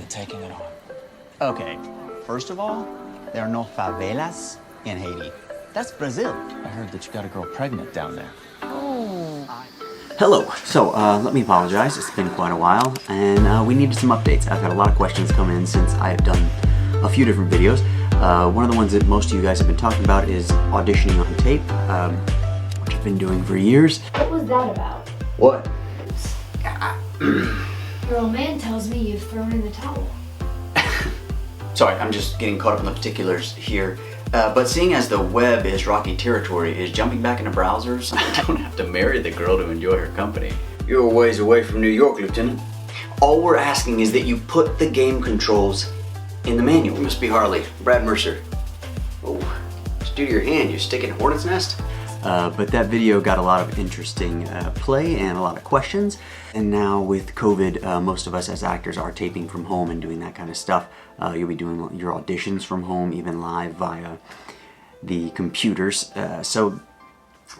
taking it on. Okay, first of all, there are no favelas in Haiti. That's Brazil. I heard that you got a girl pregnant down there. Hello. So, let me apologize. It's been quite a while, and we needed some updates. I've had a lot of questions come in since I've done a few different videos. One of the ones that most of you guys have been talking about is auditioning on tape, which I've been doing for years. What was that about? What? Your old man tells me you've thrown in the towel. Sorry, I'm just getting caught up in the particulars here. But seeing as the web is rocky territory, is jumping back into browsers? I don't have to marry the girl to enjoy her company. You're a ways away from New York, Lieutenant. All we're asking is that you put the game controls in the manual. It must be Harley. Brad Mercer. Oh, just due to your hand, you stick in a hornet's nest? But that video got a lot of interesting play and a lot of questions. And now with COVID, most of us as actors are taping from home and doing that kind of stuff. You'll be doing your auditions from home, even live via the computers. So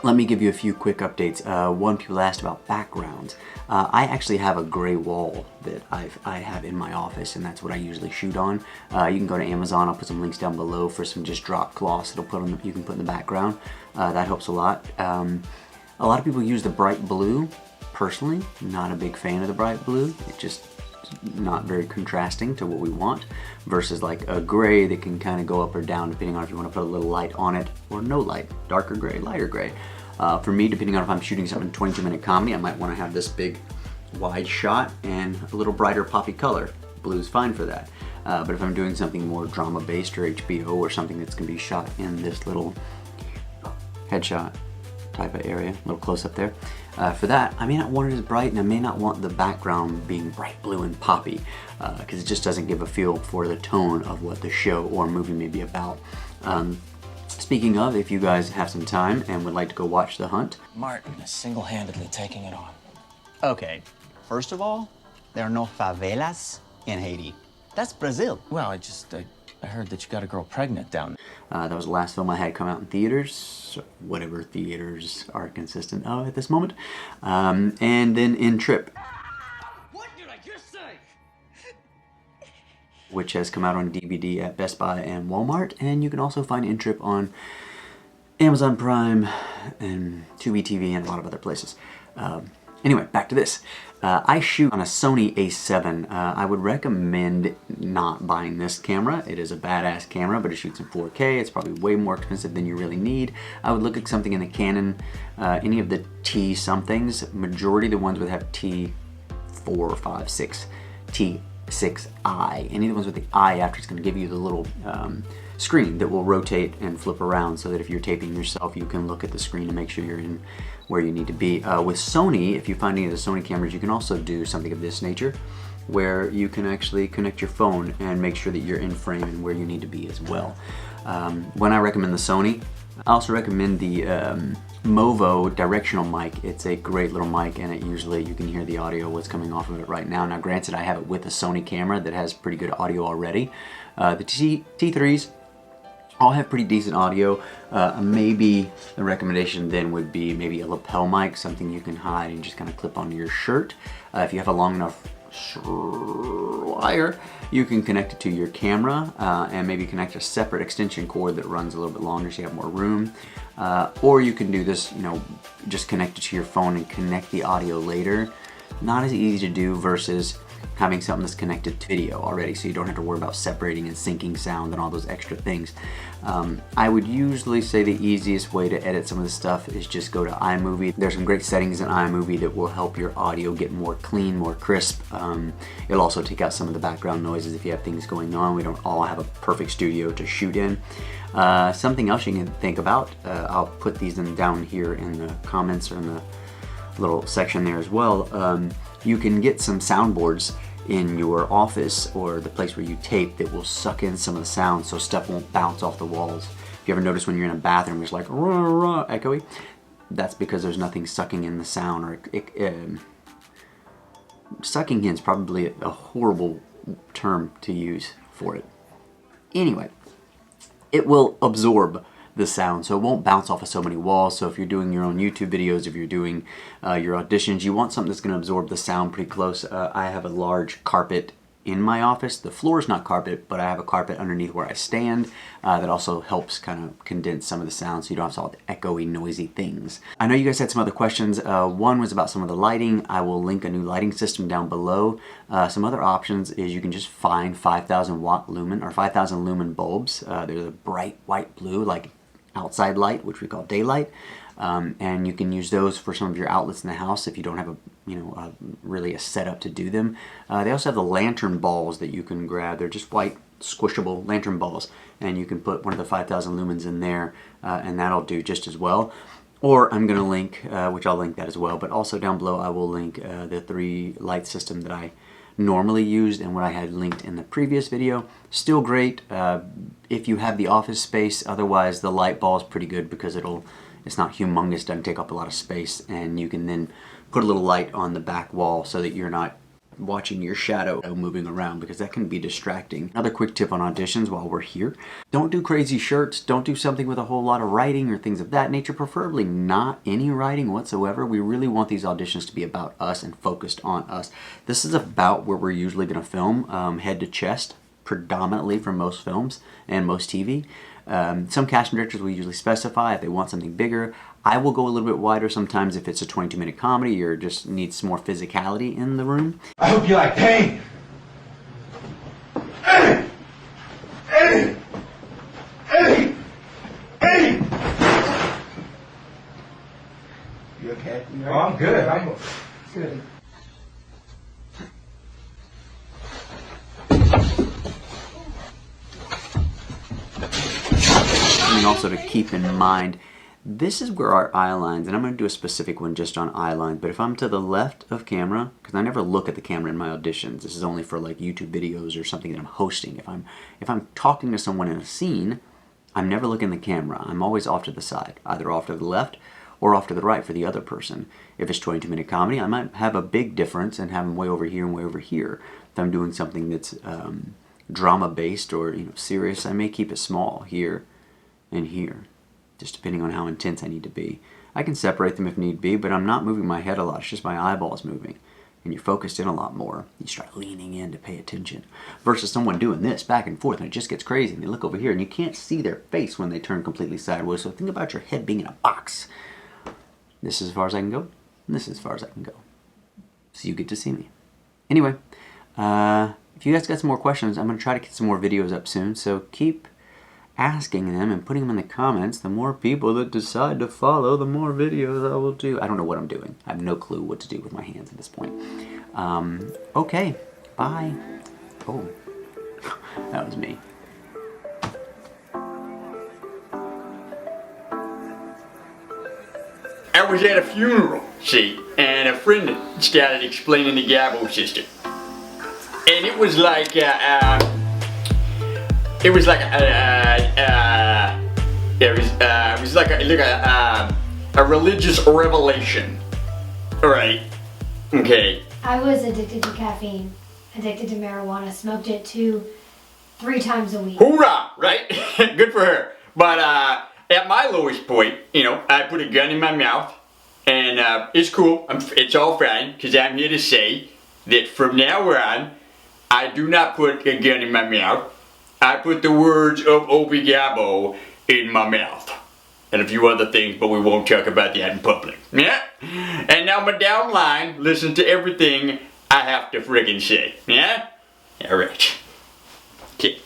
let me give you a few quick updates. One, people asked about backgrounds. I actually have a gray wall that I have in my office, and that's what I usually shoot on. You can go to Amazon. I'll put some links down below for some just drop cloths that'll put on you can put in the background. That helps a lot. A lot of people use the bright blue. Personally, not a big fan of the bright blue. It's just not very contrasting to what we want, versus like a gray that can kind of go up or down depending on if you want to put a little light on it or no light, darker gray, lighter gray. For me, depending on if I'm shooting something 22-minute comedy, I might want to have this big wide shot and a little brighter poppy color. Blue's fine for that. But if I'm doing something more drama based or HBO or something that's going to be shot in this little headshot type of area, a little close up there, for that I may not want it as bright, and I may not want the background being bright blue and poppy, because it just doesn't give a feel for the tone of what the show or movie may be about. Speaking of, if you guys have some time and would like to go watch The Hunt, Martin is single-handedly taking it on. Okay, first of all, there are no favelas in Haiti. That's Brazil. Well, I heard that you got a girl pregnant down there. that was the last film I had come out in theaters, whatever theaters are consistent of at this moment. And then In Trip, What did I just say? which has come out on DVD at Best Buy and Walmart, and you can also find In Trip on Amazon Prime and Tubi TV and a lot of other places. Anyway, back to this. I shoot on a Sony A7. I would recommend not buying this camera. It is a badass camera, but it shoots in 4K. It's probably way more expensive than you really need. I would look at something in the Canon, any of the T somethings. Majority of the ones would have T4, 5, 6, T6i. Any of the ones with the I after, it's going to give you the little screen that will rotate and flip around, so that if you're taping yourself, you can look at the screen and make sure you're in where you need to be. With Sony, if you find any of the Sony cameras, you can also do something of this nature, where you can actually connect your phone and make sure that you're in frame and where you need to be as well. When I recommend the Sony, I also recommend the Movo directional mic. It's a great little mic, and it usually, you can hear the audio, what's coming off of it right now. Now granted, I have it with a Sony camera that has pretty good audio already. The T3s all have pretty decent audio. Maybe the recommendation then would be maybe a lapel mic, something you can hide and just kind of clip onto your shirt. If you have a long enough wire, you can connect it to your camera and maybe connect a separate extension cord that runs a little bit longer so you have more room. Or you can do this, you know, just connect it to your phone and connect the audio later. Not as easy to do versus having something that's connected to video already, so you don't have to worry about separating and syncing sound and all those extra things. I would usually say the easiest way to edit some of this stuff is just go to iMovie. There's some great settings in iMovie that will help your audio get more clean, more crisp. It'll also take out some of the background noises if you have things going on. We don't all have a perfect studio to shoot in. Something else you can think about, I'll put these down here in the comments or in the little section there as well. You can get some soundboards in your office or the place where you tape that will suck in some of the sound so stuff won't bounce off the walls. If you ever notice when you're in a bathroom it's like rah, rah, echoey, that's because there's nothing sucking in the sound, or sucking in is probably a horrible term to use for it. Anyway, it will absorb the sound, so it won't bounce off of so many walls. So if you're doing your own YouTube videos, if you're doing your auditions, you want something that's going to absorb the sound pretty close. I have a large carpet in my office. The floor is not carpet, but I have a carpet underneath where I stand that also helps kind of condense some of the sound so you don't have all the echoey, noisy things. I know you guys had some other questions. One was about some of the lighting. I will link a new lighting system down below. Some other options is you can just find 5,000 watt lumen or 5,000 lumen bulbs. They're the bright white blue, like outside light, which we call daylight. And you can use those for some of your outlets in the house if you don't have really a setup to do them. They also have the lantern balls that you can grab. They're just white squishable lantern balls, and you can put one of the 5,000 lumens in there, and that'll do just as well. Or I'm going to link, which I'll link that as well, but also down below I will link the 3 light system that I normally used and what I had linked in the previous video. Still great if you have the office space. Otherwise the light ball is pretty good because it's not humongous, doesn't take up a lot of space, and you can then put a little light on the back wall so that you're not watching your shadow moving around, because that can be distracting. Another quick tip on auditions while we're here: don't do crazy shirts, don't do something with a whole lot of writing or things of that nature, preferably not any writing whatsoever. We really want these auditions to be about us and focused on us. This is about where we're usually going to film, head to chest, predominantly for most films and most TV. Some casting directors will usually specify if they want something bigger. I will go a little bit wider sometimes if it's a 22-minute comedy or just needs some more physicality in the room. I hope you like pain. Eddie! Eddie! Eddie! Eddie! You okay? Oh, I'm good. I'm good. And also to keep in mind, this is where our eye lines, and I'm going to do a specific one just on eye lines, but if I'm to the left of camera, because I never look at the camera in my auditions, this is only for like YouTube videos or something that I'm hosting. If I'm talking to someone in a scene, I'm never looking at the camera. I'm always off to the side, either off to the left or off to the right for the other person. If it's 22-minute comedy, I might have a big difference and have them way over here and way over here. If I'm doing something that's drama-based or serious, I may keep it small here and here, just depending on how intense I need to be. I can separate them if need be, but I'm not moving my head a lot. It's just my eyeballs moving, and you're focused in a lot more. You start leaning in to pay attention, versus someone doing this back and forth, and it just gets crazy, and they look over here, and you can't see their face when they turn completely sideways. So think about your head being in a box. This is as far as I can go, and this is as far as I can go. So you get to see me. Anyway, if you guys got some more questions, I'm going to try to get some more videos up soon, so keep asking them and putting them in the comments. The more people that decide to follow, the more videos I will do. I don't know what I'm doing. I have no clue what to do with my hands at this point. Okay, bye. Oh, that was me. I was at a funeral, see, and a friend started explaining the Gabo system. And it was like, it was like a religious revelation. Alright, okay. I was addicted to caffeine, addicted to marijuana, smoked it 2-3 times a week. Hoorah, right? Good for her. But at my lowest point, I put a gun in my mouth, and it's cool. It's all fine, because I'm here to say that from now on, I do not put a gun in my mouth. I put the words of Obi Gabo in my mouth. And a few other things, but we won't talk about that in public. Yeah? And now my downline, listen to everything I have to friggin' say. Yeah? Alright. Okay.